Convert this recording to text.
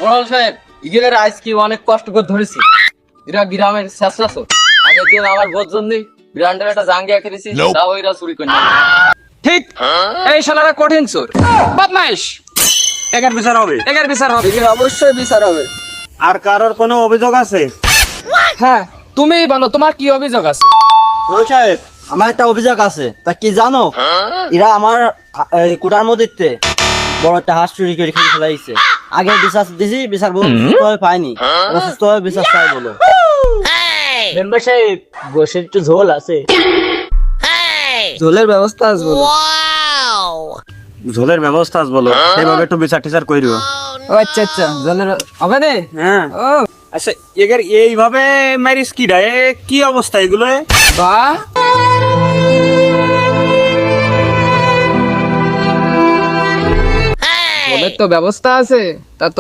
মোড়ল সাহেব, ইগেলের আজ কি অনেক কষ্ট করে ধরেছি। এরা গ্রামের শেষরা তো আগের দিন আমার বোধ জন্যই ব্রান্ডের একটা জাঙ্গিয়া খেলেছি, তাও এরা চুরি করে নিয়ে গেছে। ঠিক, এই শালারা কঠিন চোর, বদমাইশ। একার বিচার হবে। এর বিচার হবে। এদের অবশ্যই বিচার হবে। আর কারোর কোনো অভিযোগ আছে? হ্যাঁ, তুমি বলো তোমার কি অভিযোগ আছে? মোড়ল সাহেব, আমার একটা অভিযোগ আছে। তা কি জানো, এরা আমার কুটার মধ্যে বড় একটা হাঁস চুরি করে খেয়ে ফেলাইছে। আগে বিশ্বাস দিছি, বিচার সুস্থভাবে পাইনি, সুস্থভাবে বিশ্বাস পাই বলো। মেম্বার সাহেব, গোশের একটু ঝোল আছে। ঝোলের ব্যবস্থা আছে বলো। ঝোলের ব্যবস্থা আছে বলো, সেইভাবে একটু বিচার টিচার করিও। ও আচ্ছা আচ্ছা, ঝোলের হবে নে? হ্যাঁ। ও আচ্ছা, এগের এইভাবে মারিস কি রে? কি অবস্থা এগুলো? বাহ, ঝোলের তো ব্যবস্থা আছে, তা তো